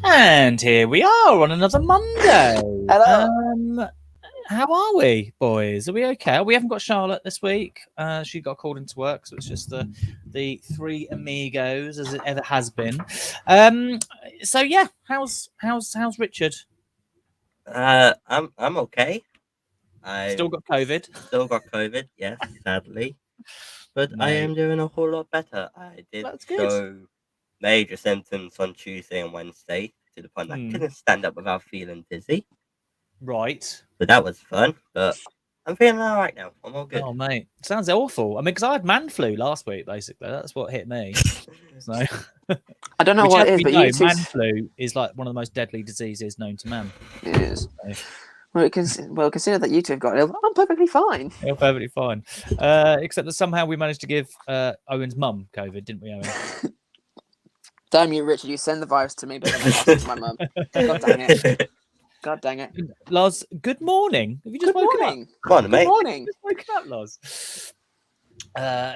And here we are on another Monday. Hello. How are we, boys? Are we okay? We haven't got Charlotte this week. She got called into work, so it's just the three amigos as it ever has been. So yeah, how's Richard? I'm okay. I Still got COVID. Still got COVID, yes, sadly. But I am doing a whole lot better. I did show major symptoms on Tuesday and Wednesday to the point I couldn't stand up without feeling dizzy. Right. But that was fun. But I'm feeling all right now. I'm all good. Oh, mate. Sounds awful. I mean, because I had man flu last week, basically. That's what hit me. So I don't know what it is, but man flu is like one of the most deadly diseases known to man. It is. Well, consider that you two have got ill. I'm perfectly fine. You're perfectly fine. Except that somehow we managed to give Owen's mum COVID, didn't we, Owen? Damn you, Richard. You send the virus to me, but then I pass it to my mum. God dang it. God dang it. Loz, good morning. Have you just woken up? Come on, mate. Good morning. Just woken up, Loz.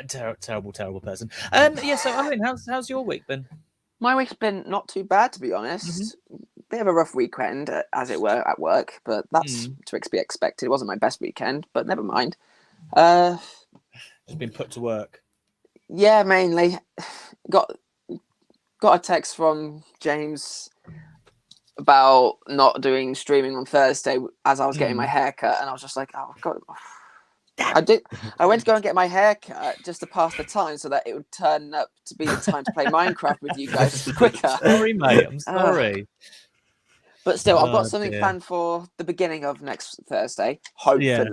Terrible person. Yeah, so Owen, how's your week been? My week's been not too bad, to be honest. Bit of a rough weekend, as it were, at work, but that's to be expected. It wasn't my best weekend, but never mind. Just been put to work. Yeah, mainly. Got a text from James about not doing streaming on Thursday as I was getting my haircut, and I was just like, oh God. I went to go and get my hair cut just to pass the time so that it would turn up to be the time to play Minecraft with you guys quicker. Sorry, mate. I'm sorry. But still, I've got something planned for the beginning of next Thursday. Hopefully. Yeah.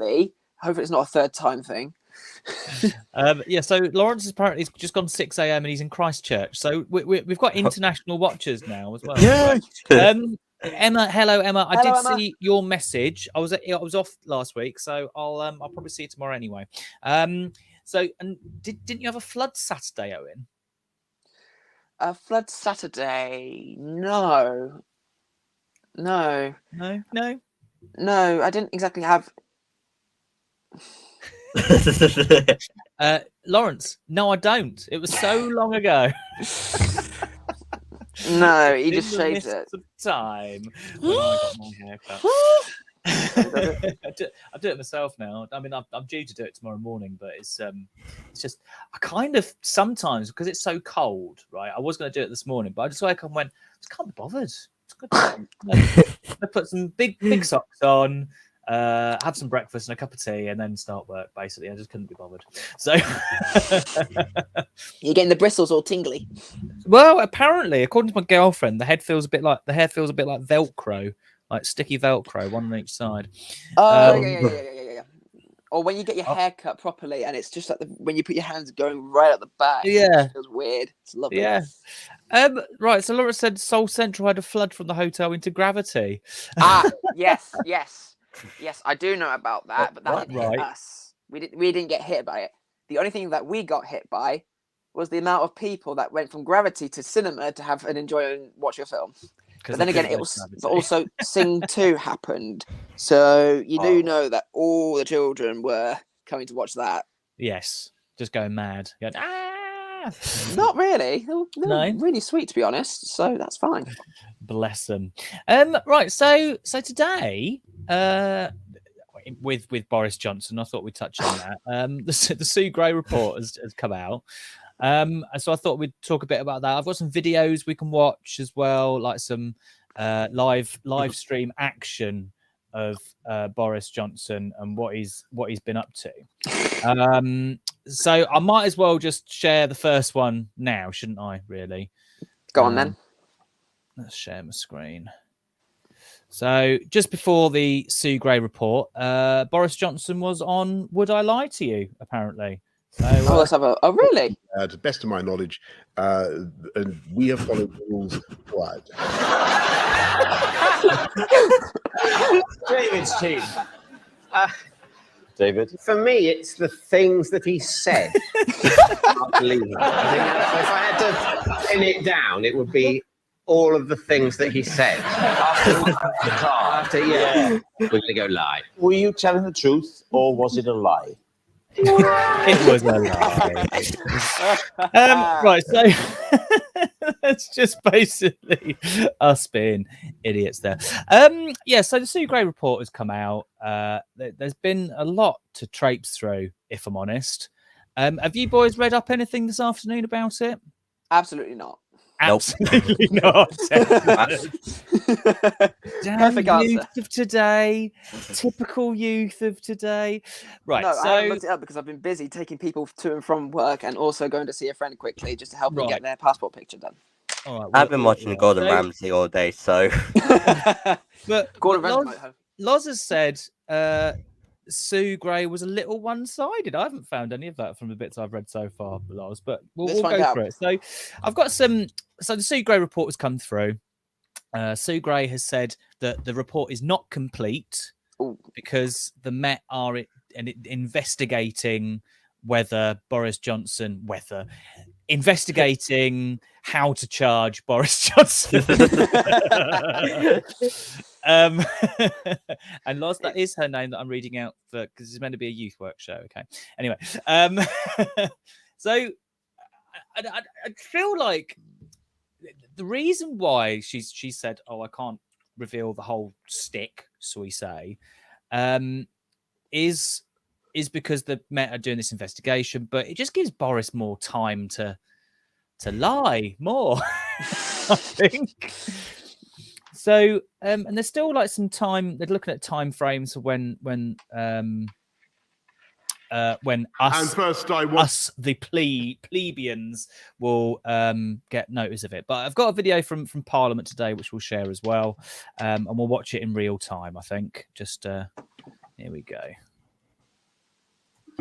Hopefully it's not a third time thing. Yeah, so Lawrence is apparently just gone 6 a.m. and he's in Christchurch. So we've got international watchers now as well. Yeah. Emma, hello Emma. I did Emma. see your message. I was off last week, so I'll probably see you tomorrow anyway. So didn't you have a flood Saturday, Owen? A flood Saturday? No, I didn't exactly have. Lawrence, no, I don't. It was so long ago. No, he just shaved it. Time when I got my haircut. I do it myself now. I mean, I'm due to do it tomorrow morning, but it's just I kind of sometimes because it's so cold, right? I was going to do it this morning, but I just woke up and went, I just can't be bothered. I put some big socks on. Have some breakfast and a cup of tea and then start work. Basically, I just couldn't be bothered. So you're getting the bristles all tingly. Well, apparently, according to my girlfriend, the hair feels a bit like Velcro, like sticky Velcro, one on each side. Oh, yeah. Or when you get your hair cut properly, and it's just like when you put your hands going right at the back. Yeah, it feels weird. It's lovely. Yeah. Right. So Laura said Seoul Central had a flood from the hotel into gravity. Yes. Yes, I do know about that, but that didn't hit us. We didn't get hit by it. The only thing that we got hit by was the amount of people that went from Gravity to cinema to have an enjoy and watch a film. But then again, but also Sing 2 happened, so you do know that all the children were coming to watch that. Yes, just going mad. Going, Not really. No, really sweet to be honest. So that's fine. Bless them. Right. So today. With Boris Johnson, I thought we'd touch on that. The Sue Gray report has come out, so I thought we'd talk a bit about that. I've got some videos we can watch as well, like some live stream action of Boris Johnson and what he's been up to. So I might as well just share the first one now, shouldn't I? Really? Go on then. Let's share my screen. So just before the Sue Gray report, Boris Johnson was on Would I Lie to You, apparently. So, let's have a... Oh, really? To the best of my knowledge, and we have followed the rules required. David's team. David? For me, it's the things that he said. Unbelievable. I think if I had to pin it down, it would be all of the things that he said. After, yeah. We're going to go lie. Were you telling the truth or was it a lie? It was a lie. Right, so that's just basically us being idiots there. Yeah, so the Sue Gray report has come out. There's been a lot to traipse through, if I'm honest. Have you boys read up anything this afternoon about it? Absolutely not. Absolutely not. Perfect answer. Youth of today, typical youth of today. Right. No, so I haven't looked it up because I've been busy taking people to and from work and also going to see a friend quickly just to help them get their passport picture done. All right, I've been watching Gordon Ramsay all day, so. but Gordon Ramsay might have. Loz has said Sue Gray was a little one-sided. I haven't found any of that from the bits I've read so far, Loz, but we'll go through it. So I've got some. So the Sue Gray report has come through. Sue Gray has said that the report is not complete because the Met are investigating whether Boris Johnson, investigating how to charge Boris Johnson. And Loz, that is her name that I'm reading out for because it's meant to be a youth work show. Okay. Anyway, so I feel like the reason why she said, "Oh, I can't reveal the whole stick," so we say, is because the Met are doing this investigation, but it just gives Boris more time to lie more. I think. So, and there's still like some time. They're looking at time frames for when us the plebeians will get notice of it. But I've got a video from Parliament today which we'll share as well, and we'll watch it in real time. I think just here we go.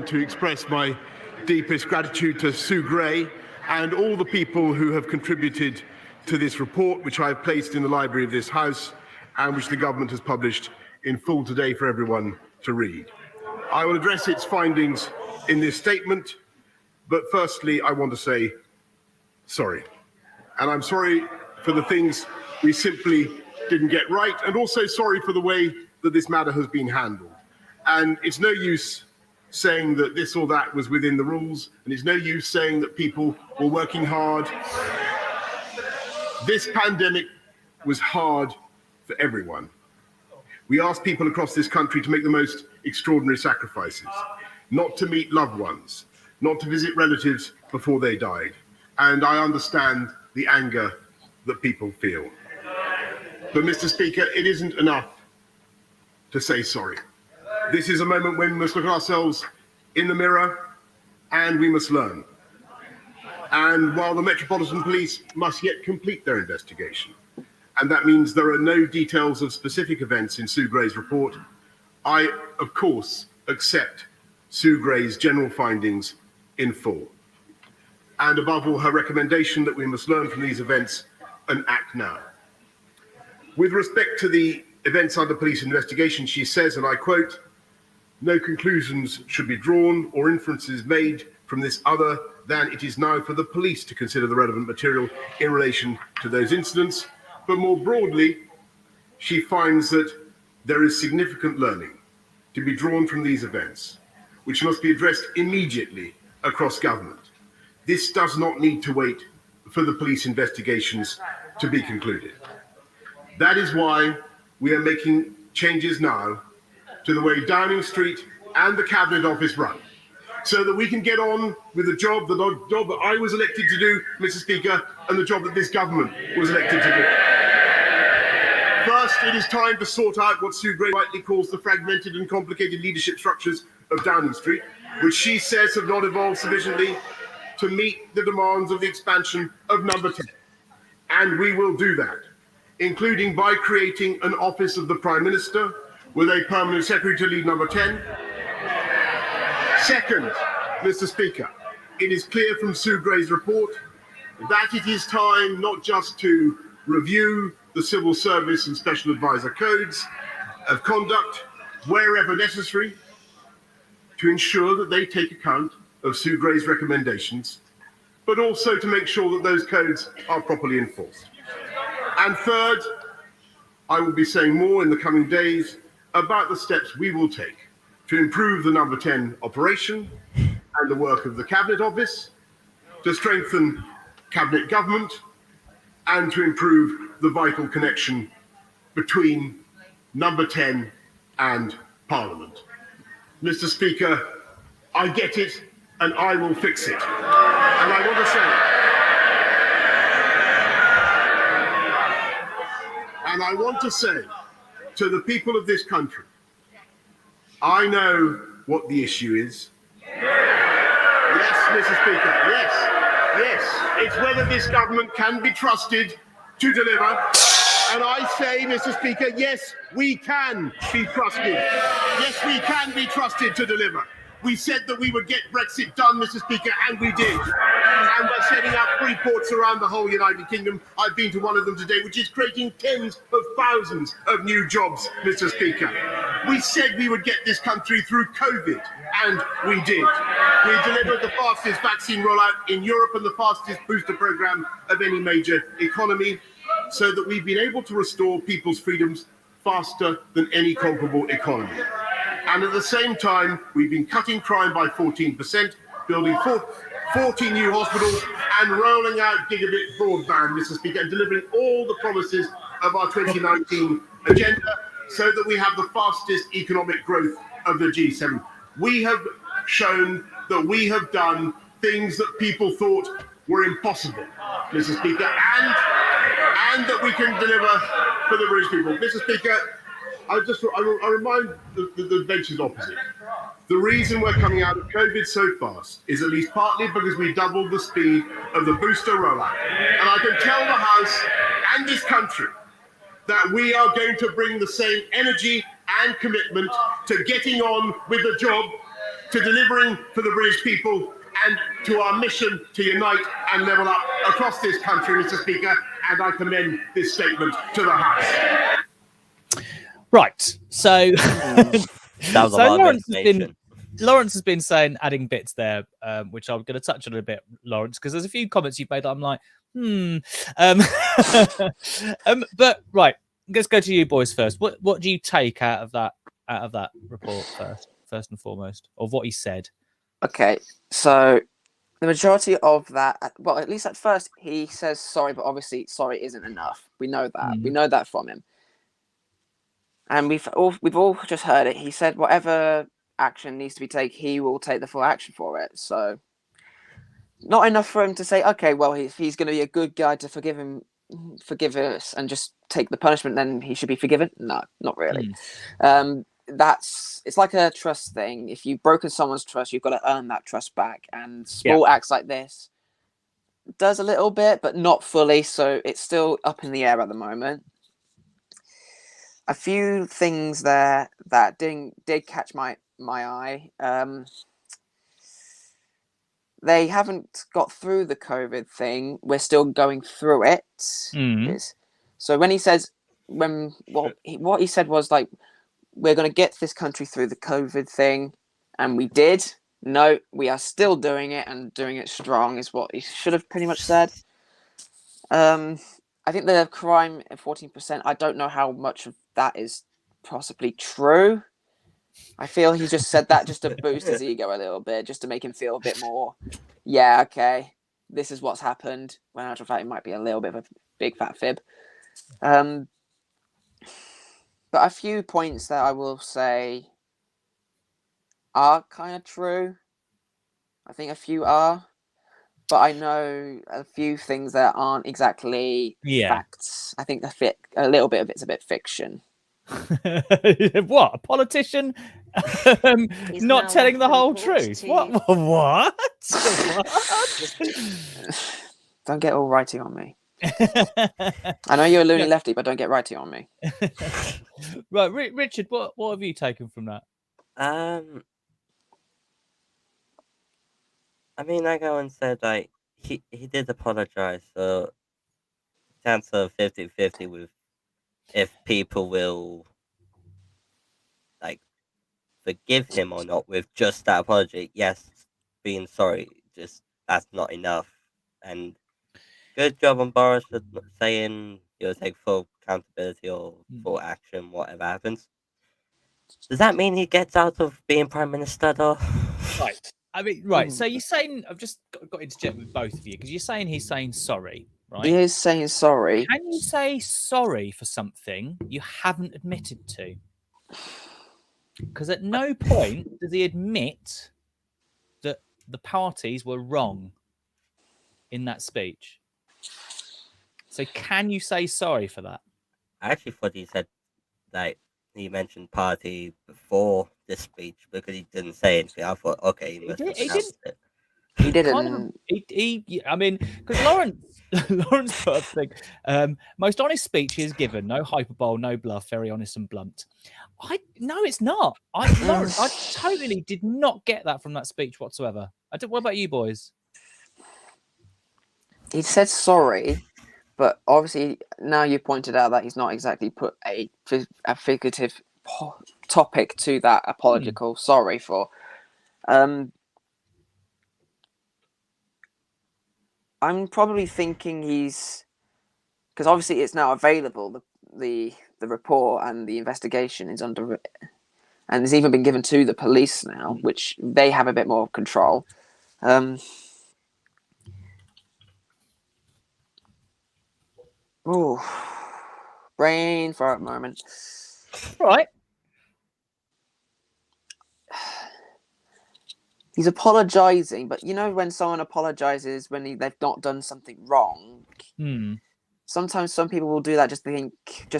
To express my deepest gratitude to Sue Gray and all the people who have contributed to this report, which I have placed in the library of this House and which the government has published in full today for everyone to read. I will address its findings in this statement, but firstly, I want to say sorry. And I'm sorry for the things we simply didn't get right, and also sorry for the way that this matter has been handled. And it's no use saying that this or that was within the rules, and it's no use saying that people were working hard. This pandemic was hard for everyone. We asked people across this country to make the most extraordinary sacrifices, not to meet loved ones, not to visit relatives before they died. And I understand the anger that people feel. But Mr. Speaker, it isn't enough to say sorry. This is a moment when we must look at ourselves in the mirror and we must learn. And while the Metropolitan Police must yet complete their investigation, and that means there are no details of specific events in Sue Gray's report, I, of course, accept Sue Gray's general findings in full. And above all, her recommendation that we must learn from these events and act now. With respect to the events under police investigation, she says, and I quote, "No conclusions should be drawn or inferences made from this other than it is now for the police to consider the relevant material in relation to those incidents." But more broadly, she finds that there is significant learning to be drawn from these events, which must be addressed immediately across government. This does not need to wait for the police investigations to be concluded. That is why we are making changes now to the way Downing Street and the Cabinet Office run, so that we can get on with the job that I was elected to do, Mr. Speaker, and the job that this government was elected to do. First, it is time to sort out what Sue Gray rightly calls the fragmented and complicated leadership structures of Downing Street, which she says have not evolved sufficiently to meet the demands of the expansion of Number 10. And we will do that, including by creating an office of the Prime Minister with a permanent secretary to lead Number 10. Second, Mr. Speaker, it is clear from Sue Gray's report that it is time not just to review the Civil Service and Special Advisor codes of conduct wherever necessary to ensure that they take account of Sue Gray's recommendations, but also to make sure that those codes are properly enforced. And third, I will be saying more in the coming days about the steps we will take to improve the number 10 operation and the work of the Cabinet Office, to strengthen Cabinet government, and to improve the vital connection between number 10 and Parliament. Mr. Speaker, I get it and I will fix it. And I want to say, to the people of this country, I know what the issue is. Yes, Mr. Speaker, yes. It's whether this government can be trusted to deliver. And I say, Mr. Speaker, yes, we can be trusted. Yes, we can be trusted to deliver. We said that we would get Brexit done, Mr. Speaker, and we did. And we're setting up free ports around the whole United Kingdom. I've been to one of them today, which is creating tens of thousands of new jobs, Mr. Speaker. We said we would get this country through COVID, and we did. We delivered the fastest vaccine rollout in Europe and the fastest booster program of any major economy, so that we've been able to restore people's freedoms faster than any comparable economy. And at the same time, we've been cutting crime by 14%, building 40 new hospitals, and rolling out gigabit broadband, Mr. Speaker, and delivering all the promises of our 2019 agenda, so that we have the fastest economic growth of the G7. We have shown that we have done things that people thought were impossible, Mr. Speaker, and that we can deliver for the British people. Mr. Speaker, I remind the benches opposite. The reason we're coming out of COVID so fast is at least partly because we doubled the speed of the booster rollout. And I can tell the House and this country that we are going to bring the same energy and commitment to getting on with the job, to delivering for the British people, and to our mission to unite and level up across this country, Mr. Speaker. And I commend this statement to the House. Right. So, That was a lot of information. Lawrence has been saying, adding bits there, which I'm going to touch on a bit, Lawrence, because there's a few comments you've made that I'm like, but right, let's go to you boys first. What do you take out of that report first and foremost, of what he said? Okay, so the majority of that, well, at least at first he says sorry, but obviously sorry isn't enough. We know that. We know that from him. And we've all just heard it. He said whatever action needs to be taken, he will take the full action for it. So not enough for him to say, okay, well, if he's going to be a good guy to forgive us and just take the punishment, then he should be forgiven. No, not really. It's like a trust thing. If you've broken someone's trust, you've got to earn that trust back. And small acts like this does a little bit, but not fully. So it's still up in the air at the moment. A few things there that did catch my eye. They haven't got through the COVID thing. We're still going through it. So when he says, what he said was like, we're going to get this country through the COVID thing, and we did. No, we are still doing it, and doing it strong is what he should have pretty much said. I think the crime at 14%, I don't know how much of that is possibly true. I feel he just said that just to boost his ego a little bit, just to make him feel a bit more, yeah, okay, this is what's happened. When in actual fact, it might be a little bit of a big fat fib. But a few points that I will say are kind of true. I think a few are. But I know a few things that aren't exactly facts. I think a little bit of it's a bit fiction. What? A politician not telling the whole truth? What? What? Don't get all righty on me. I know you're a loony lefty, but don't get righty on me. Right, Richard, what have you taken from that? I mean, like Owen said, like he did apologize, so chance of 50-50 with if people will like forgive him or not with just that apology. Yes, being sorry, just that's not enough. And good job on Boris for saying he'll take full accountability or full action, whatever happens. Does that mean he gets out of being Prime Minister, though? Right. I mean, right. So you're saying, I've just got to interject with both of you because you're saying he's saying sorry, right? He is saying sorry. Can you say sorry for something you haven't admitted to? Because at no point does he admit that the parties were wrong in that speech. So can you say sorry for that? I actually thought he said, like, he mentioned party before this speech because he didn't say anything. I thought, okay, he must have announced it. He didn't. Kind of, I mean, because Lawrence put a thing. Most honest speech he has given. No hyperbole, no bluff. Very honest and blunt. No, it's not. Lawrence, I totally did not get that from that speech whatsoever. What about you boys? He said sorry, but obviously now you pointed out that he's not exactly put a figurative topic to that apological sorry for. I'm probably thinking because obviously it's now available. The report and the investigation is under, and it's even been given to the police now, which they have a bit more control. Brain for a moment. Right. He's apologizing, but you know when someone apologizes when they've not done something wrong. Sometimes some people will do that just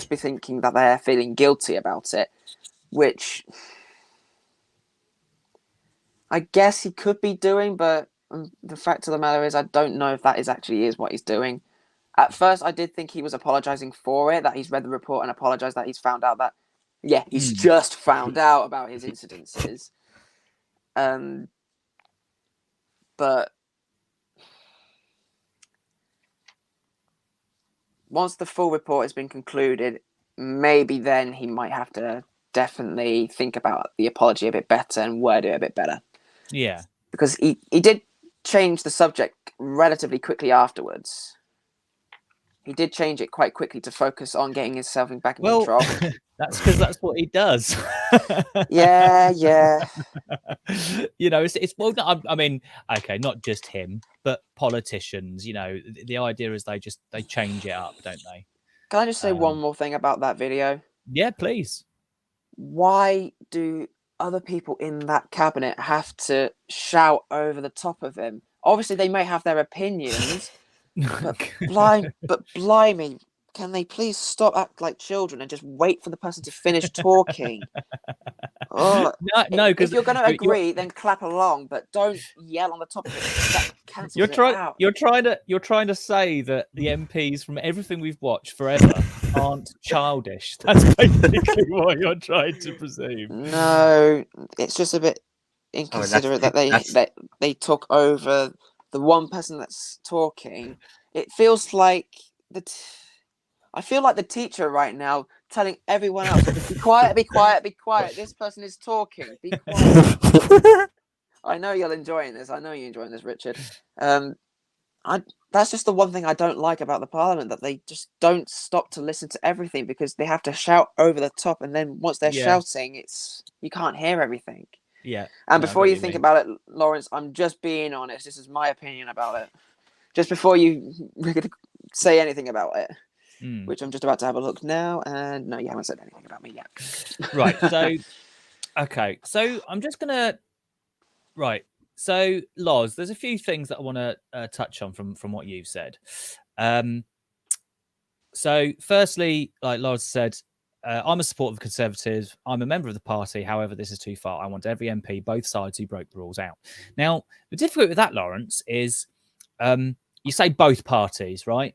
be thinking that they're feeling guilty about it, which I guess he could be doing, but the fact of the matter is I don't know if that is what he's doing. At first, I did think he was apologizing for it, that he's read the report and apologized that he's found out that, he's just found out about his incidences. But once the full report has been concluded, maybe then he might have to definitely think about the apology a bit better and word it a bit better. Yeah. Because he did change the subject relatively quickly afterwards. He did change it quite quickly to focus on getting himself back in control. That's because that's what he does. Yeah. You know, it's well. I mean, okay, not just him, but politicians. You know, the idea is they change it up, don't they? Can I just say one more thing about that video? Yeah, please. Why do other people in that cabinet have to shout over the top of him? Obviously, they may have their opinions. But blimey, can they please stop acting like children and just wait for the person to finish talking? No, because if you're going to agree, then clap along, but don't yell on the top of it. That cancels it out. You're trying to say that the MPs from everything we've watched forever aren't childish. That's basically what you're trying to presume. No, it's just a bit inconsiderate that they took over the one person that's talking. It feels like I feel like the teacher right now telling everyone else, be quiet, be quiet, be quiet. This person is talking. Be quiet. I know you're enjoying this. I know you're enjoying this, Richard. That's just the one thing I don't like about the Parliament, that they just don't stop to listen to everything because they have to shout over the top, and then once they're shouting, you can't hear everything. Yeah. And before you think about it, Lawrence, I'm just being honest. This is my opinion about it. Just before you say anything about it, which I'm just about to have a look now. And no, you haven't said anything about me yet. Right. So, okay. So I'm just going to... Right. So, Loz, there's a few things that I want to touch on from what you've said. So, firstly, like Loz said, I'm a supporter of the Conservatives. I'm a member of the party. However, this is too far. I want every MP, both sides, who broke the rules out. Now, the difficulty with that, Lawrence, is you say both parties, right?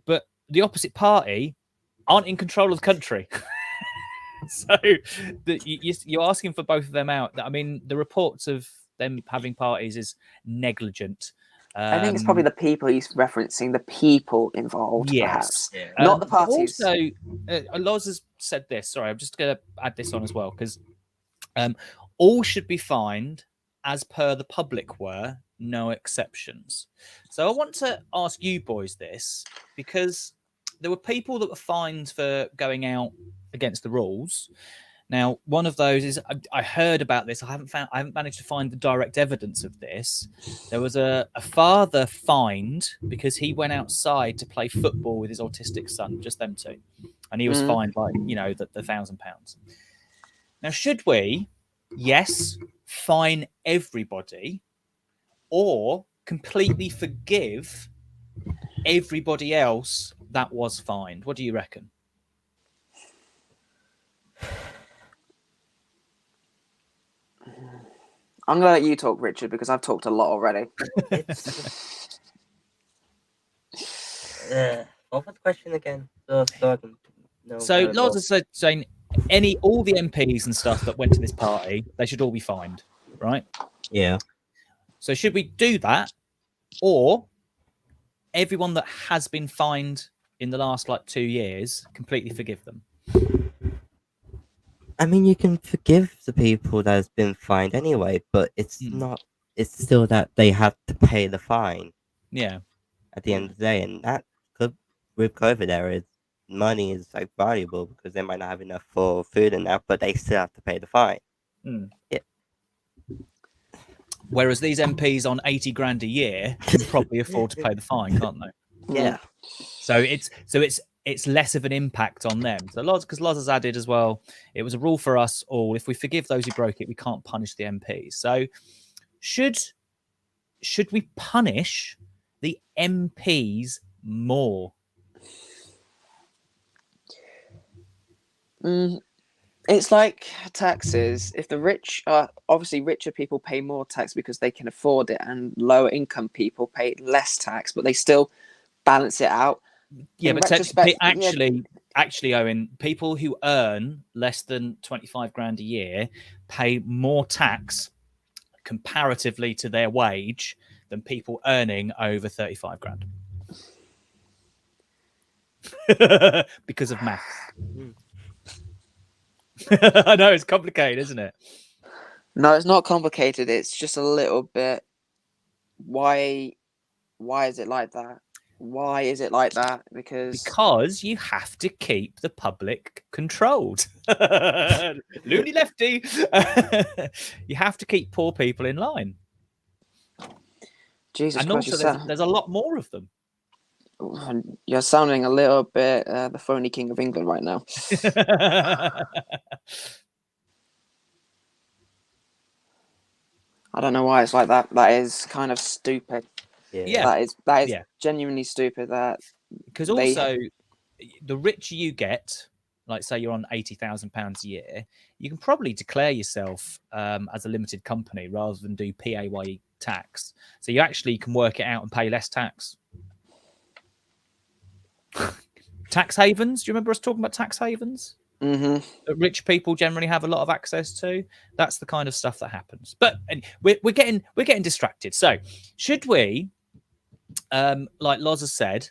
But the opposite party aren't in control of the country. So you're asking for both of them out. I mean, the reports of them having parties is negligent. I think it's probably the people he's referencing, the people involved, perhaps. Yeah. Not the parties. Also, Loz has said this. Sorry, I'm just going to add this on as well, because all should be fined as per the public were, no exceptions. So I want to ask you boys this, because there were people that were fined for going out against the rules. Now, one of those is I heard about this. I haven't managed to find the direct evidence of this. There was a father fined because he went outside to play football with his autistic son, just them two, and he was fined by the £1,000. Now, should we, yes, fine everybody, or completely forgive everybody else that was fined? What do you reckon? I'm gonna let you talk, Richard, because I've talked a lot already. What was the question again? So Loz is saying all the MPs and stuff that went to this party, they should all be fined, right? Yeah. So should we do that, or everyone that has been fined in the last 2 years, completely forgive them? I mean, you can forgive the people that has been fined anyway, but it's not. It's still that they have to pay the fine. Yeah. At the end of the day, and that with COVID era, money is valuable because they might not have enough for food and that, but they still have to pay the fine. Yeah. Whereas these MPs on 80 grand a year can probably afford to pay the fine, can't they? Yeah. So it's less of an impact on them. So because Loz has added as well, it was a rule for us all. If we forgive those who broke it, we can't punish the MPs. So should we punish the MPs more? It's like taxes. If the rich are obviously richer people pay more tax because they can afford it, and lower income people pay less tax, but they still balance it out. Yeah, but actually, Owen, people who earn less than 25 grand a year pay more tax comparatively to their wage than people earning over 35 grand. Because of maths. I know it's complicated, isn't it? No, it's not complicated. It's just a little bit. Why is it like that? Why is it like that? Because you have to keep the public controlled. Loony lefty. You have to keep poor people in line. Jesus and Christ, also there's a lot more of them. You're sounding a little bit the phony King of England right now. I don't know why it's like that. That is kind of stupid. Yeah. That is genuinely stupid. Because also, the richer you get, like say you're on £80,000 a year, you can probably declare yourself as a limited company rather than do PAYE tax. So you actually can work it out and pay less tax. Tax havens. Do you remember us talking about tax havens? Mm-hmm. That rich people generally have a lot of access to. That's the kind of stuff that happens. But we're getting distracted. So should we, like Loz has said,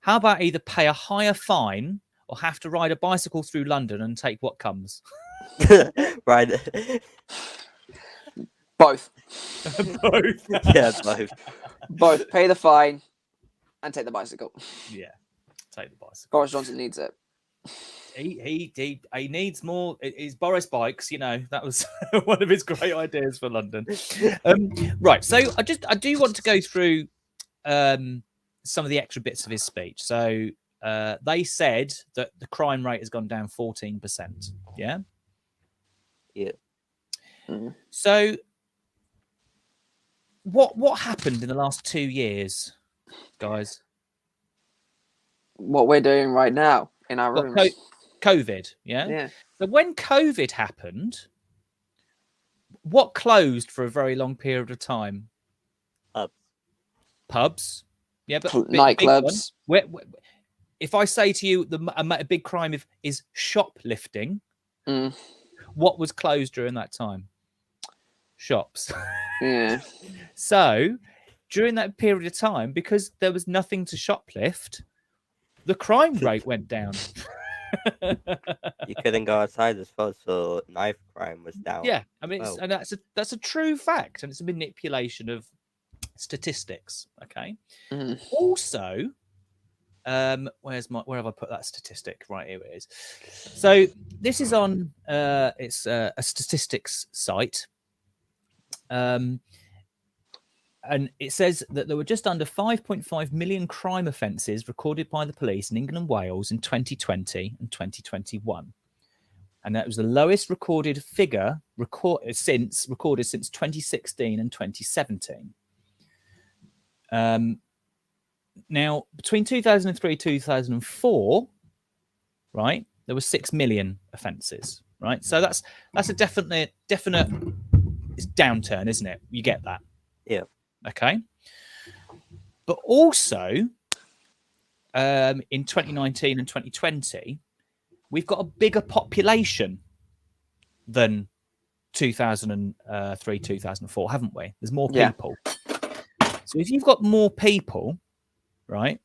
how about either pay a higher fine or have to ride a bicycle through London and take what comes? Right. Both. Both. Yeah, both. Both. Pay the fine and take the bicycle. Yeah, take the bicycle. Boris Johnson needs it. He needs more. His Boris bikes, that was one of his great ideas for London. Right, so I do want to go through some of the extra bits of his speech. So they said that the crime rate has gone down 14%. Yeah. Yeah. Mm-hmm. So what happened in the last 2 years, guys? What we're doing right now in our rooms. COVID, yeah? Yeah. So when COVID happened, what closed for a very long period of time? Pubs. Yeah, but nightclubs. If I say to you a big crime is shoplifting, what was closed during that time? Shops. Yeah. So during that period of time, because there was nothing to shoplift, the crime rate went down. You couldn't go outside as well, so knife crime was down. Yeah, I mean, and that's a true fact, and it's a manipulation of statistics. Okay. Mm-hmm. Also, where have I put that statistic? Right, here it is. So this is on it's a statistics site. And it says that there were just under 5.5 million crime offences recorded by the police in England and Wales in 2020 and 2021. And that was the lowest recorded figure recorded since 2016 and 2017. Now, between 2003 2004, right, there were 6 million offences, right? So that's a definite it's downturn, isn't it? You get that? Yeah. Okay. But also, in 2019 and 2020, we've got a bigger population than 2003, 2004, haven't we? There's more people. So if you've got more people, right,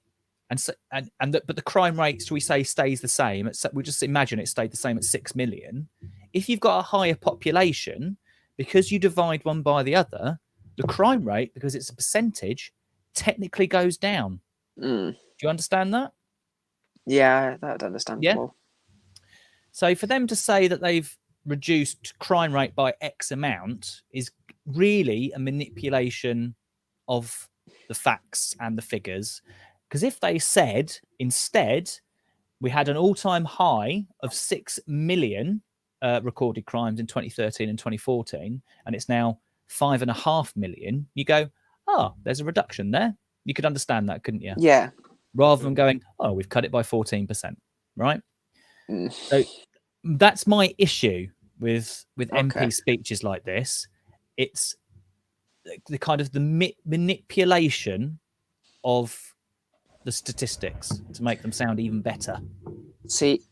but the crime rate, shall we say, stays the same. We just imagine it stayed the same at 6 million. If you've got a higher population, because you divide one by the other, the crime rate, because it's a percentage, technically goes down. Do you understand that? Yeah, that's understandable. Yeah. So for them to say that they've reduced crime rate by X amount is really a manipulation of the facts and the figures. Because if they said instead we had an all-time high of 6 million recorded crimes in 2013 and 2014, and it's now 5.5 million, you go, oh, there's a reduction there. You could understand that, couldn't you? Yeah. Rather than going, oh, we've cut it by 14%, right? So that's my issue with MP speeches like this. It's the kind of the manipulation of the statistics to make them sound even better. See,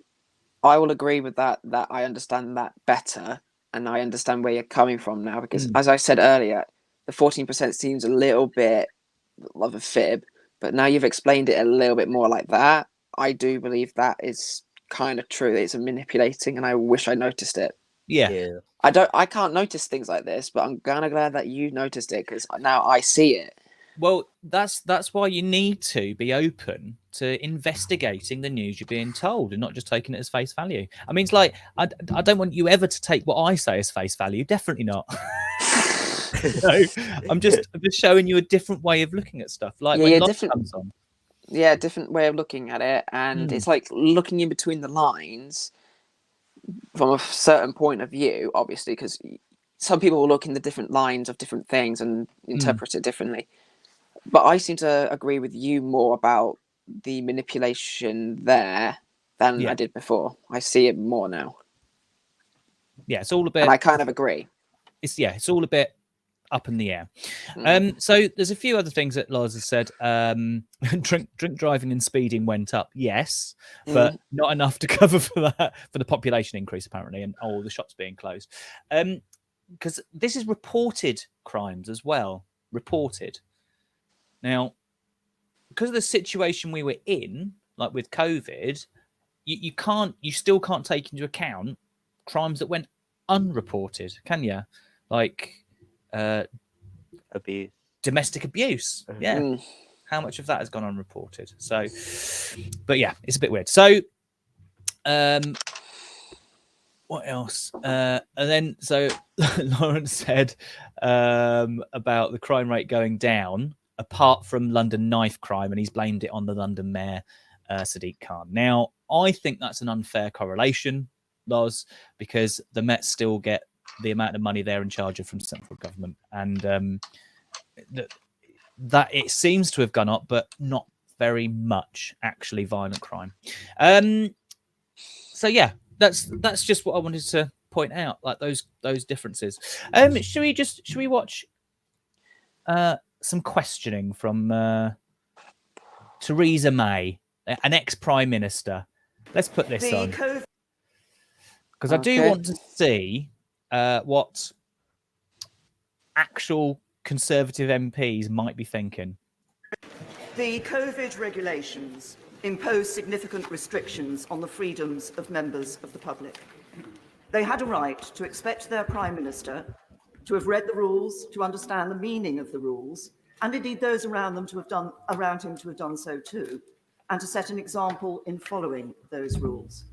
I will agree with that I understand that better, and I understand where you're coming from now, because as I said earlier, the 14% seems a little bit of a fib, but now you've explained it a little bit more like that. I do believe that is kind of true. It's a manipulating, and I wish I noticed it. Yeah. I can't notice things like this, but I'm kind of glad that you noticed it, because now I see it. Well, that's why you need to be open to investigating the news you're being told and not just taking it as face value. I mean, it's like, I don't want you ever to take what I say as face value. Definitely not. So, I'm just showing you a different way of looking at stuff. Like when light comes on. Yeah, different way of looking at it. And it's like looking in between the lines from a certain point of view, obviously, because some people will look in the different lines of different things and interpret it differently. But I seem to agree with you more about the manipulation there than I did before. I see it more now. Yeah, it's all a bit. And I kind of agree. It's all a bit up in the air. So there's a few other things that Lars has said. Drink driving and speeding went up, yes, but not enough to cover for the population increase apparently, and all the shops being closed. Because this is reported crimes as well. Reported. Now, because of the situation we were in, like with COVID, you still can't take into account crimes that went unreported, can you? Like abuse, domestic abuse. Yeah. How much of that has gone unreported? So, but yeah, it's a bit weird. So, what else? And then, so Lawrence said about the crime rate going down, apart from London knife crime, and he's blamed it on the London mayor, Sadiq Khan. Now, I think that's an unfair correlation, Loz, because the Mets still get the amount of money they're in charge of from central government, and that it seems to have gone up, but not very much, actually, violent crime. So yeah, that's just what I wanted to point out, like those differences. Should we watch some questioning from Theresa May, an ex-prime minister? Let's put this on, because I do want to see what actual Conservative MPs might be thinking. The COVID regulations impose significant restrictions on the freedoms of members of the public. They had a right to expect their Prime Minister to have read the rules, to understand the meaning of the rules, and indeed those around him to have done so too. and to set an example in following those rules.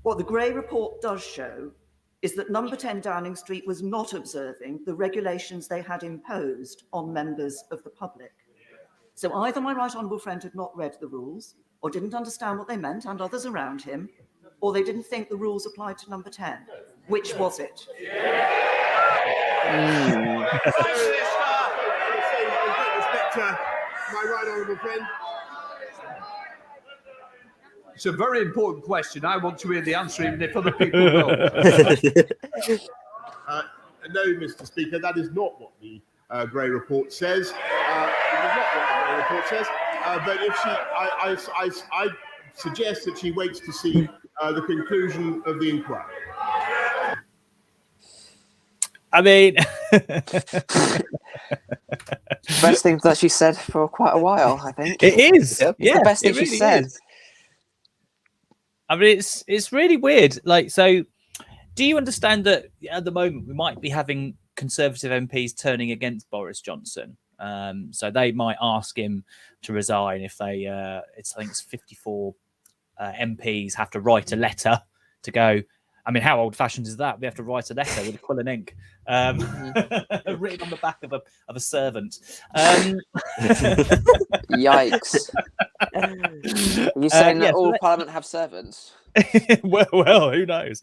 What the Gray report does show is that number 10 Downing Street was not observing the regulations they had imposed on members of the public. So either my right honourable friend had not read the rules, or didn't understand what they meant, and others around him, or they didn't think the rules applied to number 10. Which was it? My right honourable friend. It's a very important question. I want to hear the answer, even if other people don't. No, Mr. Speaker, that is not what the Gray report says. It is not what the Gray report says. But if I suggest that she waits to see the conclusion of the inquiry. I mean, best thing that she said for quite a while, I think. it is. Yep. Yeah, the best thing really she said. Is. I mean, it's really weird. Like, so do you understand that at the moment we might be having Conservative MPs turning against Boris Johnson? So they might ask him to resign if they, I think it's 54 MPs have to write a letter to go. I mean, how old-fashioned is that? We have to write a letter with a quill and ink, written on the back of a servant. Yikes! Are you saying that all Parliament have servants? well, who knows?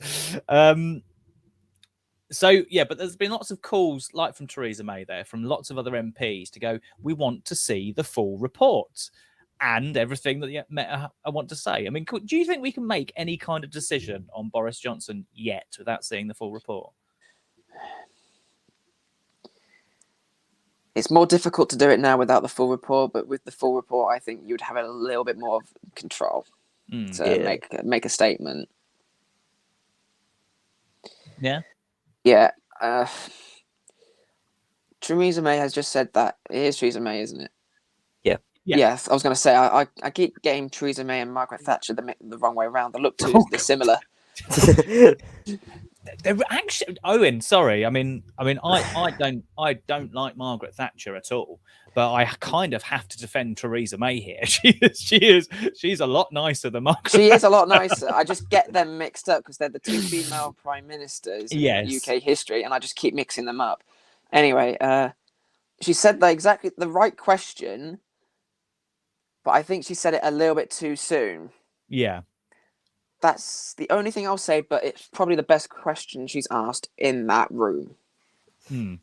So yeah, but there's been lots of calls, like from Theresa May, from lots of other MPs to go. We want to see the full report and everything that I want to say. I mean, do you think we can make any kind of decision on Boris Johnson yet without seeing the full report? It's more difficult to do it now without the full report, but with the full report, I think you'd have a little bit more of control to make a statement. Yeah. Yeah. Theresa May has just said that. It is Theresa May, isn't it? Yeah. Yes, I was going to say, I keep getting Theresa May and Margaret Thatcher the wrong way around. They look they're similar. They're actually, Owen, sorry. I mean, I don't like Margaret Thatcher at all, but I kind of have to defend Theresa May here. She's a lot nicer than Margaret. She is a lot nicer. I just get them mixed up because they're the two female prime ministers in UK history, and I just keep mixing them up. Anyway, she said exactly the right question, but I think she said it a little bit too soon. Yeah. That's the only thing I'll say, but it's probably the best question she's asked in that room. So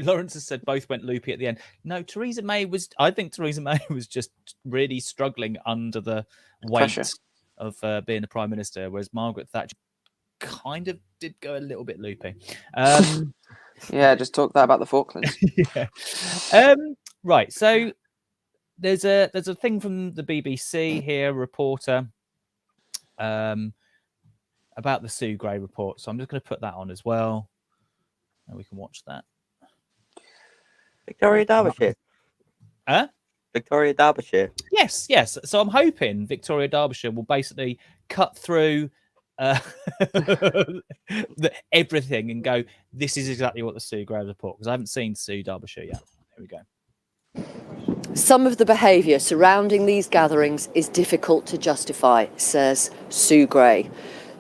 Lawrence has said both went loopy at the end. No, I think Theresa May was just really struggling under the weight pressure of being the Prime Minister, whereas Margaret Thatcher kind of did go a little bit loopy. Yeah, just talk about the Falklands. Yeah. Right, so there's a thing from the BBC here, a reporter, about the Sue Gray report. So I'm just going to put that on as well, and we can watch that. Victoria Derbyshire. Huh? Victoria Derbyshire. Yes. So I'm hoping Victoria Derbyshire will basically cut through everything and go, this is exactly what the Sue Gray report, because I haven't seen Sue Derbyshire yet. Here we go. Some of the behaviour surrounding these gatherings is difficult to justify, says Sue Gray.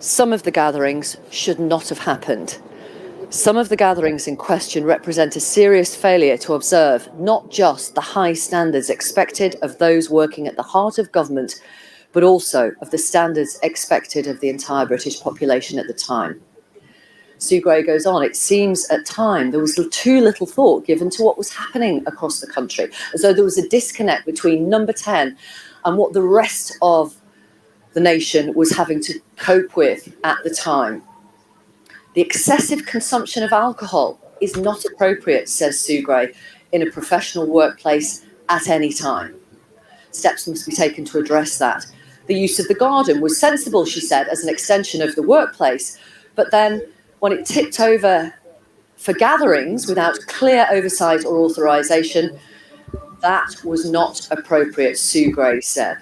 Some of the gatherings should not have happened. Some of the gatherings in question represent a serious failure to observe not just the high standards expected of those working at the heart of government, but also of the standards expected of the entire British population at the time. Sue Gray goes on, it seems at time there was too little thought given to what was happening across the country, as though there was a disconnect between number 10 and what the rest of the nation was having to cope with at the time. The excessive consumption of alcohol is not appropriate, says Sue Gray, in a professional workplace at any time. Steps must be taken to address that. The use of the garden was sensible, she said, as an extension of the workplace, but then when it tipped over for gatherings without clear oversight or authorisation, that was not appropriate, Sue Gray said.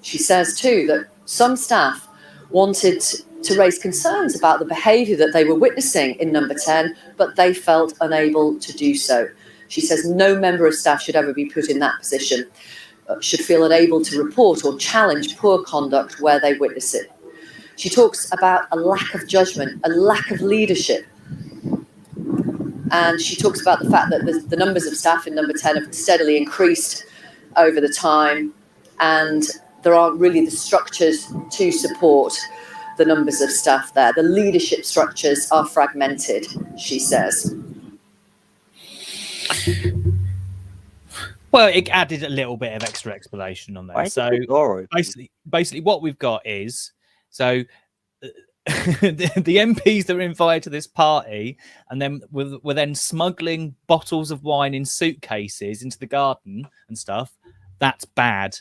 She says too that some staff wanted to raise concerns about the behaviour that they were witnessing in number 10, but they felt unable to do so. She says no member of staff should ever be put in that position. should feel unable to report or challenge poor conduct where they witness it. She talks about a lack of judgment, a lack of leadership. And she talks about the fact that the numbers of staff in number 10 have steadily increased over the time, and there aren't really the structures to support the numbers of staff there. The leadership structures are fragmented, she says. Well, it added a little bit of extra explanation on there. So basically what we've got is, so the MPs that were invited to this party and then were then smuggling bottles of wine in suitcases into the garden and stuff. That's bad.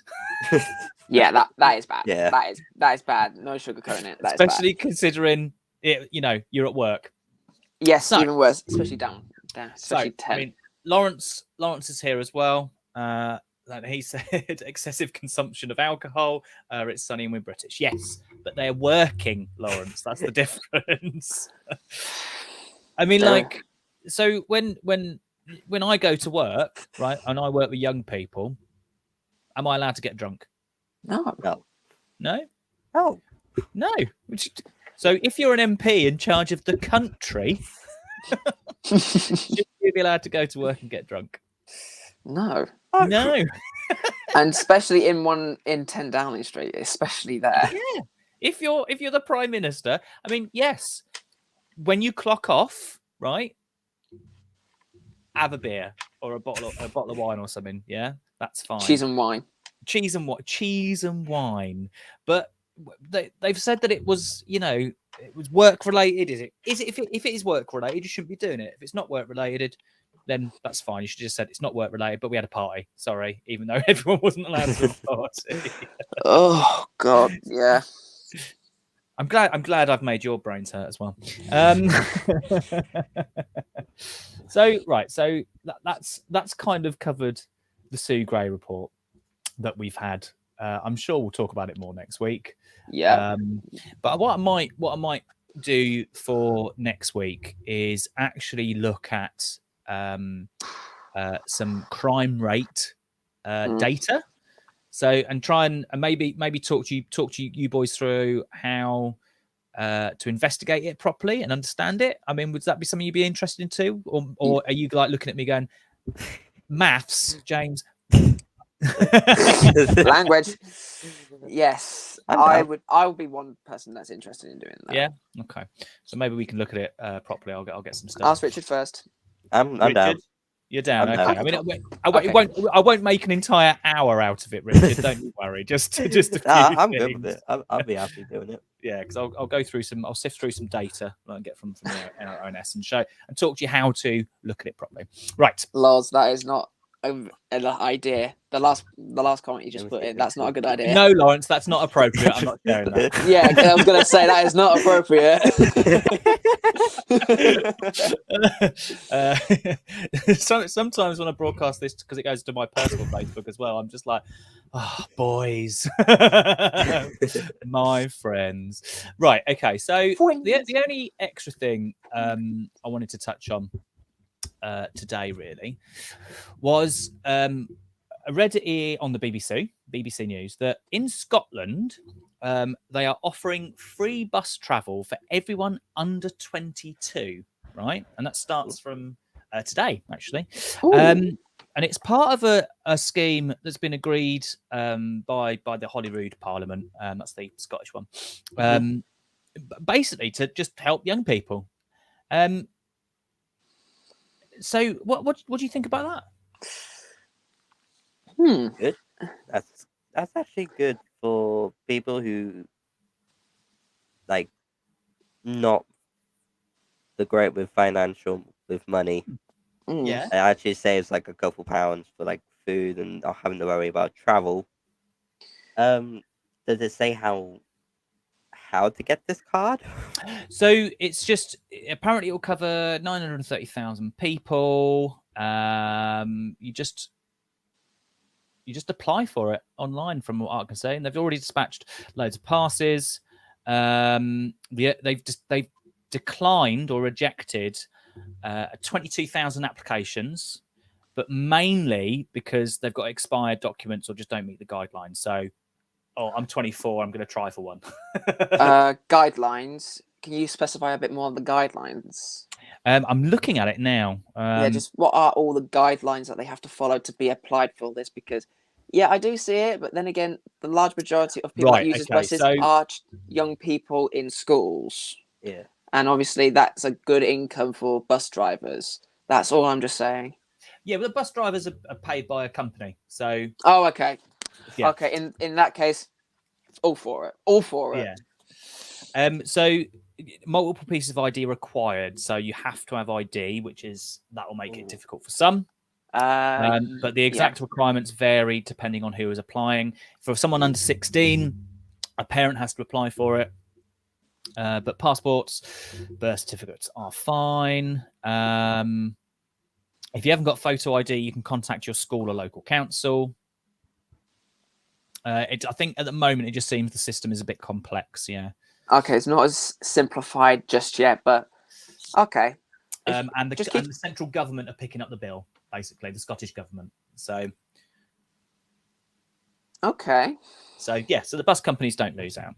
Yeah, that is bad. Yeah. That is bad. No sugarcoating it. That especially is bad. considering it, you're at work. Yes, so, even worse, especially down especially 10. I mean, Lawrence is here as well. That he said excessive consumption of alcohol. It's sunny and we're British. Yes, but they're working, Lawrence. That's the difference. I mean, like, so when I go to work, right, and I work with young people, am I allowed to get drunk? No. So if you're an MP in charge of the country, should you be allowed to go to work and get drunk? No. No. And especially in 10 Downing Street, especially there. Yeah. If you're the Prime Minister, I mean, yes, when you clock off, right, have a beer or a bottle of wine or something. Yeah, that's fine. Cheese and wine. Cheese and wine. But they've said that it was, it was work related. Is it? If it is work related, you shouldn't be doing it. If it's not work related, then that's fine. You should just said it's not work related, but we had a party. Sorry, even though everyone wasn't allowed to have a party. Oh God, yeah. I'm glad I've made your brains hurt as well. So that's kind of covered the Sue Gray report that we've had. I'm sure we'll talk about it more next week. Yeah. But what I might do for next week is actually look at some crime rate data. So and try and maybe talk to you boys through how to investigate it properly and understand it. I mean, would that be something you'd be interested in too, or are you like looking at me going, maths, James? Language. Yes, I would be one person that's interested in doing that. Yeah. Okay. So maybe we can look at it properly. I'll get some stuff. Ask Richard first. I'm down. You're down. I'm okay. down. I mean, I won't make an entire hour out of it, Richard. Don't you worry. Just a few I'm things. good with it. I'll be happy doing it. Yeah, because I'll go through I'll sift through some data that I get from the ONS and talk to you how to look at it properly. Right. Loz, that is not an idea. The last comment you just put in, that's not a good idea. No, Lawrence, that's not appropriate. I'm not sharing that. Yeah, I was going to say that is not appropriate. Sometimes when I broadcast this, because it goes to my personal Facebook as well, I'm just like, boys, my friends. Right, okay. So the only extra thing I wanted to touch on today really was I read it here on the BBC News that in Scotland they are offering free bus travel for everyone under 22, right? And that starts from today actually. And it's part of a scheme that's been agreed by the Holyrood Parliament. That's the Scottish one. Basically to just help young people. So what do you think about that? Good. That's actually good for people who like not the great with money. Yeah. It actually saves like a couple pounds for like food and not having to worry about travel. Does it say how to get this card? So it's just apparently it will cover 930,000 people. You just apply for it online, from what I can say, and they've already dispatched loads of passes. They've declined or rejected 22,000 applications, but mainly because they've got expired documents or just don't meet the guidelines. So, I'm 24. I'm going to try for one. Guidelines. Can you specify a bit more on the guidelines? I'm looking at it now. Yeah, just what are all the guidelines that they have to follow to be applied for this? Because, yeah, I do see it, but then again, the large majority of people that use buses are young people in schools. Yeah. And obviously, that's a good income for bus drivers. That's all I'm just saying. Yeah, but the bus drivers are paid by a company. So. Oh, okay. Yeah. Okay, in that case, all for it. All for it. Yeah. So multiple pieces of ID required. So you have to have ID, that will make it difficult for some. But the exact requirements vary depending on who is applying. For someone under 16, a parent has to apply for it. But passports, birth certificates are fine. If you haven't got photo ID, you can contact your school or local council. I think at the moment it just seems the system is a bit complex. Yeah. Okay, it's not as simplified just yet, but okay. And the central government are picking up the bill, basically, the Scottish government. So. Okay. So so the bus companies don't lose out.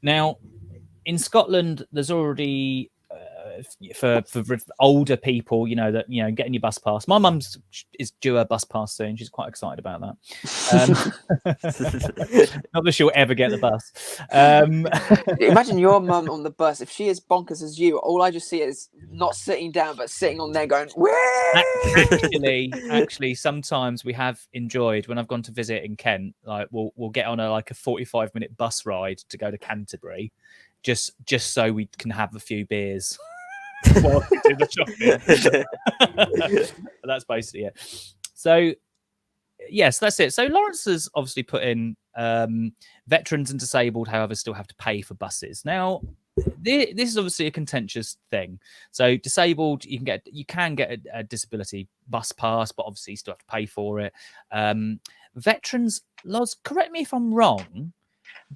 Now, in Scotland, there's already for older people, getting your bus pass. My mum is due her bus pass soon. She's quite excited about that. Not that she'll ever get the bus. Imagine your mum on the bus. If she is bonkers as you, all I just see is not sitting down, but sitting on there going, Actually, sometimes we have enjoyed when I've gone to visit in Kent. Like we'll get on a 45-minute bus ride to go to Canterbury, just so we can have a few beers. While we do the shopping. That's basically it. So, yes, that's it. So Lawrence has obviously put in veterans and disabled, however, still have to pay for buses. Now, this is obviously a contentious thing. So disabled, you can get a disability bus pass, but obviously you still have to pay for it. Veterans, Loz, correct me if I'm wrong,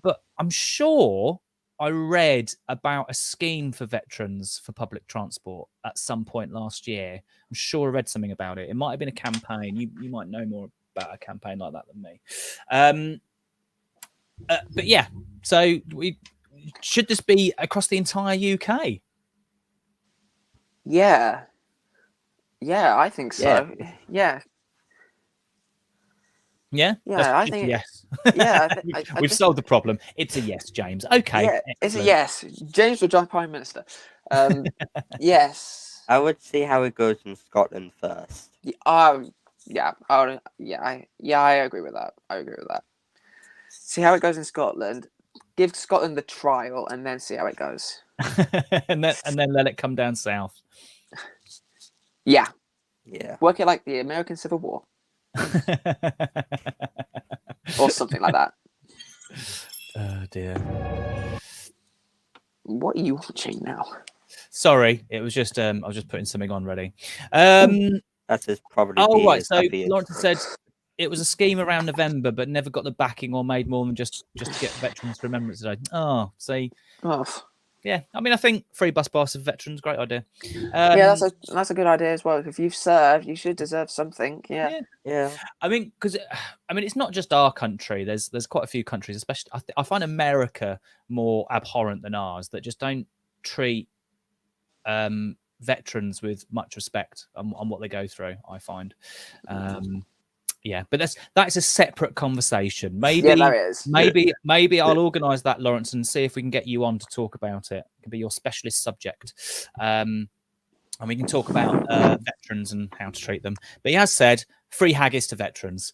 but I'm sure I read about a scheme for veterans for public transport at some point last year. I'm sure I read something about it. It might have been a campaign. You might know more about a campaign like that than me. But yeah, so should this be across the entire UK? Yeah, I think so. Yeah. Yeah, I think yes. Yeah, We've solved the problem. It's a yes, James. Okay, yeah, it's a yes. James will join Prime Minister. Yes. I would see how it goes in Scotland first. I agree with that. See how it goes in Scotland. Give Scotland the trial, and then see how it goes. and then let it come down south. Yeah. Work it like the American Civil War. Or something like that. Oh dear. What are you watching now? Sorry, it was just I was just putting something on ready. That's just probably. Oh right, so Lawrence said it was a scheme around November, but never got the backing or made more than just to get Veterans Remembrance Day. Oh, see. Oh. Yeah, I mean, I think free bus pass for veterans, great idea. Yeah, that's a good idea as well. If you've served, you should deserve something. Yeah. I mean, it's not just our country. There's quite a few countries, especially I find America more abhorrent than ours, that just don't treat veterans with much respect on what they go through. I find. Yeah, but that's a separate conversation. Maybe there is. Maybe I'll organise that, Lawrence, and see if we can get you on to talk about it. It can be your specialist subject, and we can talk about veterans and how to treat them. But he has said free haggis to veterans.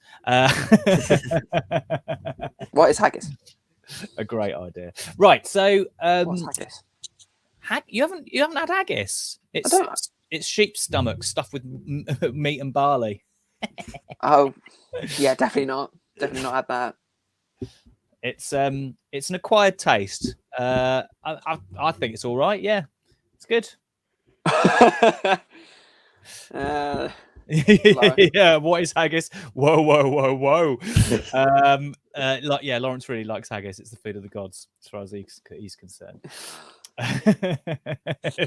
What is haggis? A great idea. Right. So, what's haggis? You haven't had haggis? It's sheep's stomach stuffed with meat and barley. Oh, yeah, definitely not had that. It's an acquired taste. I think it's all right. Yeah, it's good. Yeah, what is haggis? Whoa. Lawrence really likes haggis. It's the food of the gods, as far as he's concerned.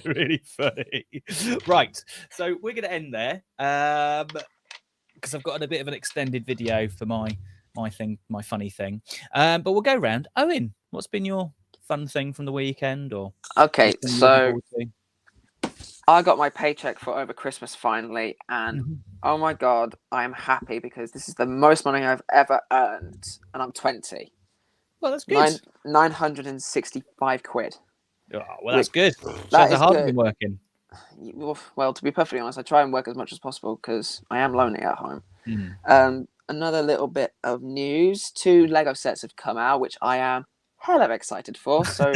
Really funny. Right, so we're going to end there because I've got a bit of an extended video for my funny thing. But we'll go round. Owen, what's been your fun thing from the weekend? Or okay, so I got my paycheck for over Christmas finally, and oh my god, I'm happy because this is the most money I've ever earned, and I'm 20. Well, that's good. 965 quid. Oh, well, that's good. That Shows is how hard good. you've been working. Well, to be perfectly honest, I try and work as much as possible because I am lonely at home. Another little bit of news: 2 Lego sets have come out, which I am hella excited for. So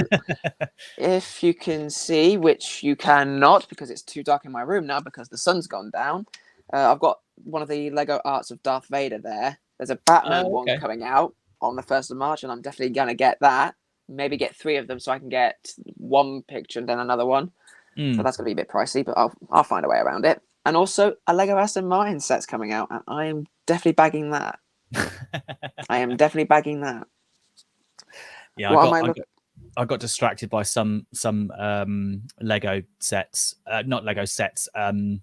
if you can see, which you cannot because it's too dark in my room now because the sun's gone down, I've got one of the Lego arts of Darth Vader there. There's a Batman one coming out on the 1st of March, and I'm definitely going to get that. Maybe get 3 of them so I can get one picture and then another one. But that's going to be a bit pricey, but I'll find a way around it. And also, a Lego Aston Martin set's coming out, and I am definitely bagging that. I am definitely bagging that. Yeah, I got distracted by some Lego sets, not Lego sets. It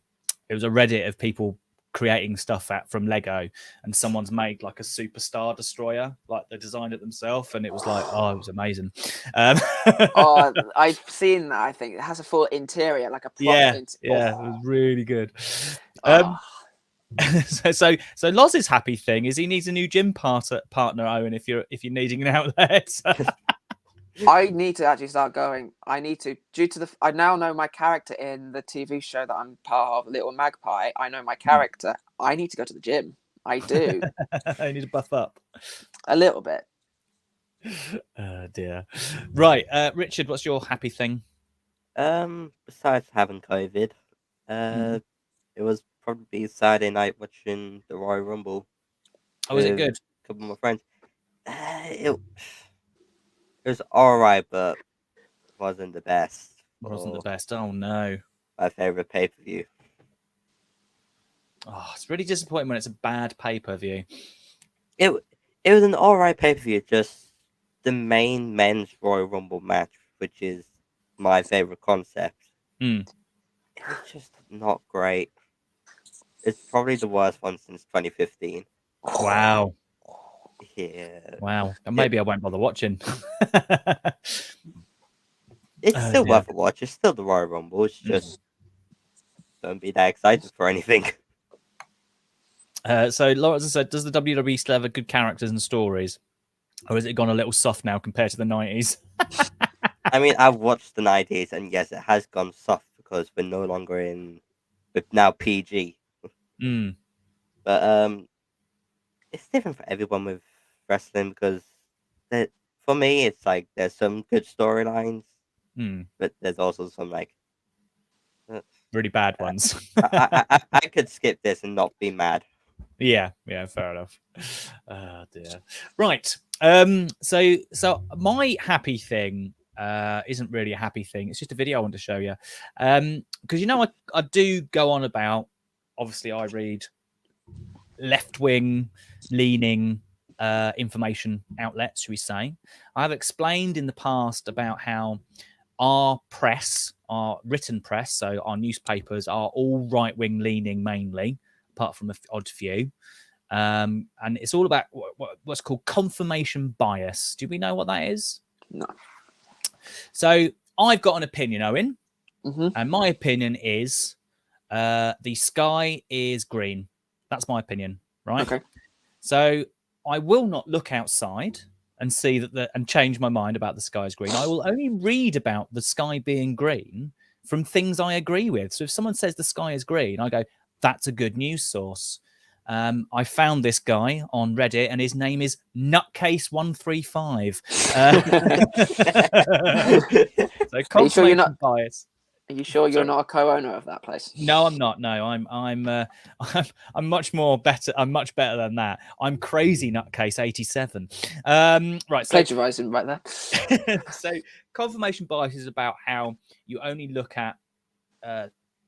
was a Reddit of people creating stuff from Lego, and someone's made like a superstar destroyer, like they designed it themselves, and it was like, oh, it was amazing. I've seen that. I think it has a full interior, like a proper it was really good. So Loz's happy thing is he needs a new gym partner, Owen, if you're needing an outlet. I need to actually start going. I need to, I now know my character in the TV show that I'm part of, Little Magpie. I know my character. I need to go to the gym. I do. I need to buff up a little bit. Oh dear. Right, Richard, what's your happy thing? Besides having COVID, it was probably Saturday night watching the Royal Rumble. Oh, was it good? A couple of my friends. It was alright, but wasn't the best. Wasn't the best. Oh no. My favorite pay-per-view. Oh, it's really disappointing when it's a bad pay-per-view. It was an alright pay-per-view, just the main men's Royal Rumble match, which is my favorite concept. It's just not great. It's probably the worst one since 2015. Wow. Yeah. Wow. And maybe I won't bother watching. It's still worth a watch. It's still the Royal Rumble. It's just don't be that excited for anything. So Lawrence said, does the WWE still have good characters and stories? Or has it gone a little soft now compared to the 90s? I mean, I've watched the 90s, and yes, it has gone soft because we're no longer with now PG. But it's different for everyone with wrestling because for me, it's like there's some good storylines, but there's also some like really bad ones. I could skip this and not be mad. Yeah, fair enough. Oh dear. Right. So my happy thing isn't really a happy thing. It's just a video I want to show you. Because I do go on about, obviously I read left-wing leaning information outlets, should we say. I've explained in the past about how our press, our written press, so our newspapers are all right-wing leaning mainly, apart from an odd few. And it's all about what's called confirmation bias. Do we know what that is? No. So I've got an opinion, Owen, and my opinion is the sky is green. That's my opinion, right? Okay. So I will not look outside and see that and change my mind about the sky is green. I will only read about the sky being green from things I agree with. So if someone says the sky is green, I go, that's a good news source. I found this guy on Reddit, and his name is Nutcase135. So confirmation bias. Are you sure you're not a co-owner of that place? No, I'm not. No, I'm much more better. I'm much better than that. I'm crazy Nutcase 87. Right. So, plagiarizing right there. So confirmation bias is about how you only look at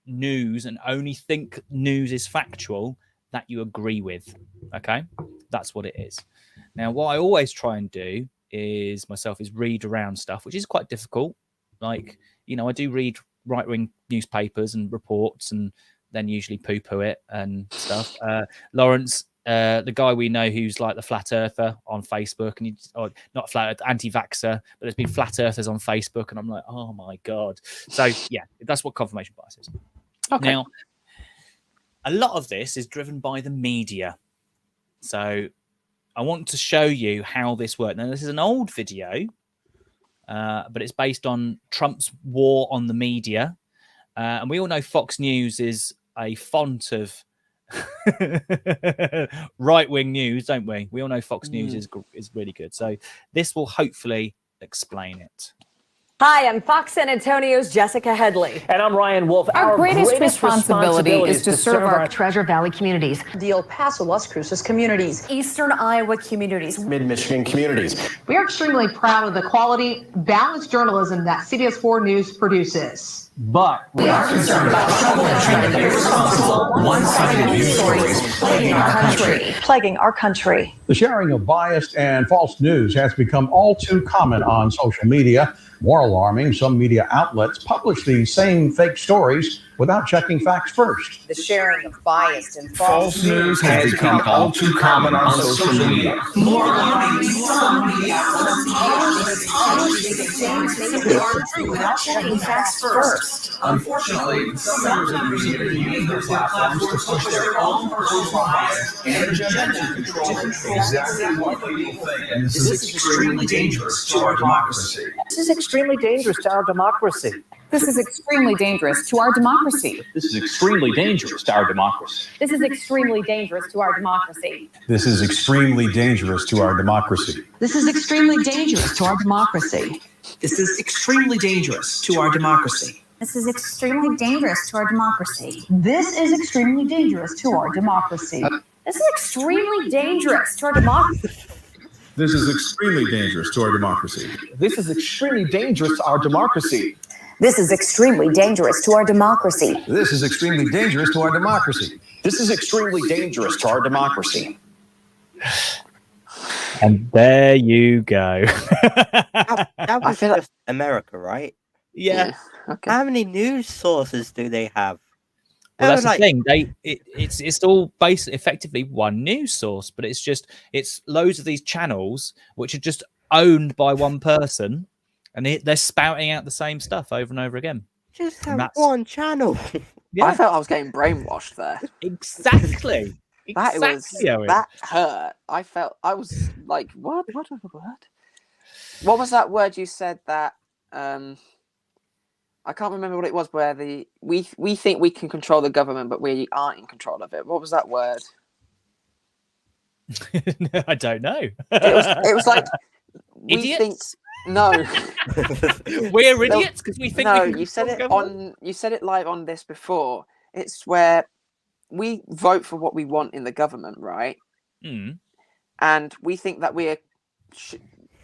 news and only think news is factual that you agree with. Okay, that's what it is. Now, what I always try and do is read around stuff, which is quite difficult. Like, you know, I do read right-wing newspapers and reports, and then usually poo-poo it and stuff. Lawrence, the guy we know who's like the flat earther on Facebook, and not flat earth, anti-vaxxer, but there's been flat earthers on Facebook, and I'm like, oh my God. So yeah, that's what confirmation bias is. Okay. Now, a lot of this is driven by the media. So I want to show you how this works. Now, this is an old video, but it's based on Trump's war on the media. And we all know Fox News is a font of right-wing news, don't we? We all know Fox News is really good. So this will hopefully explain it. Hi, I'm Fox San Antonio's Jessica Headley. And I'm Ryan Wolf. Our greatest responsibility is to serve our Treasure Valley communities, the El Paso, Las Cruces communities, Eastern Iowa communities, Mid-Michigan communities. We are extremely proud of the quality, balanced journalism that CBS 4 News produces. But we are concerned about trouble and irresponsible, one-sided news stories plaguing our country. The sharing of biased and false news has become all too common on social media. More alarming, some media outlets publish these same fake stories without checking facts first. The sharing of biased and False news has become all too common on social media. More alarming, some media outlets publish these same fake stories without checking facts first. Unfortunately, some members of the media use their platforms to push their own personal bias and agenda to control exactly what people think. And this is extremely dangerous to our democracy. This is extremely dangerous to our democracy. This is extremely dangerous to our democracy. This is extremely dangerous to our democracy. This is extremely dangerous to our democracy. This is extremely dangerous to our democracy. This is extremely dangerous to our democracy. This is extremely dangerous to our democracy. This is extremely dangerous to our democracy. This is extremely dangerous to our democracy. This is extremely dangerous to our democracy. This is extremely dangerous to our democracy. This is extremely dangerous to our democracy. This is extremely dangerous to our democracy. This is extremely dangerous to our democracy. This is extremely dangerous to our democracy. And there you go. That was just America, right? Yeah. Okay. How many news sources do they have? Well, that's the thing. It's all based effectively one news source, but it's loads of these channels which are just owned by one person, and they're spouting out the same stuff over and over again. Just have one channel. Yeah. I felt I was getting brainwashed there. Exactly. That hurt. I was like, what? What was that word you said that? I can't remember what it was. Where we think we can control the government, but we aren't in control of it. What was that word? I don't know. It was like we idiots? think. No, we're idiots because we think. No, we can you said it government? You said it live on this before. It's where we vote for what we want in the government, right? Mm. And we think that we're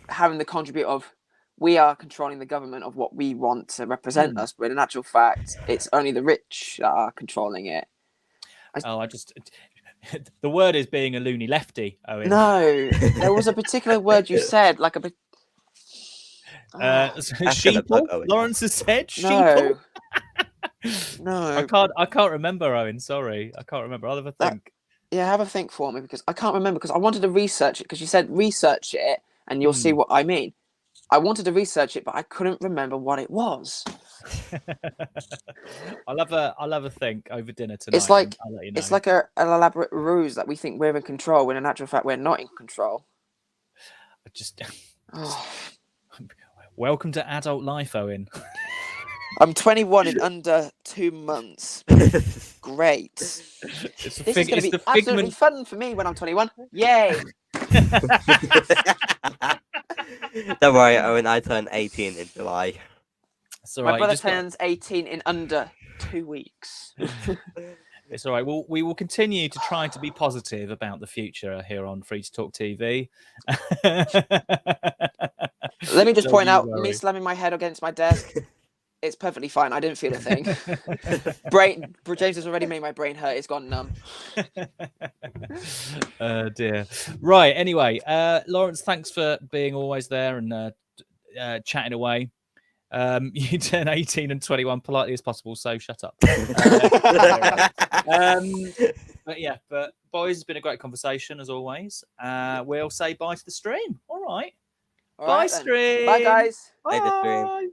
having the contribute of we are controlling the government of what we want to represent us, but in actual fact, it's only the rich that are controlling it. The word is being a loony lefty, Owen. No, there was a particular word you said, like a bit. Sheeple? Lawrence has said sheeple? No. I can't remember, Owen. Sorry. I can't remember. I'll have a think. Have a think for me, because I can't remember, because I wanted to research it, because you said research it and you'll see what I mean. I wanted to research it, but I couldn't remember what it was. I'll have a think over dinner tonight. It's like I'll let you know. It's like an elaborate ruse that we think we're in control, when in actual fact we're not in control. Welcome to adult life, Owen. I'm 21 in under 2 months. Great. This is going to be absolutely fun for me when I'm 21. Yay! Don't worry, Owen. I turn 18 in July. My brother turns 18 in under 2 weeks. It's all right. We will continue to try to be positive about the future here on Free2talk TV. Let me just point out, me slamming my head against my desk, it's perfectly fine. I didn't feel a thing. James has already made my brain hurt. It's gone numb. Oh dear. Right. Anyway, Lawrence, thanks for being always there and chatting away. You turn 18 and 21 politely as possible, so shut up. But boys, it's been a great conversation as always. We'll say bye to the stream. All right. All Bye, right, then. stream. Bye, guys. Bye.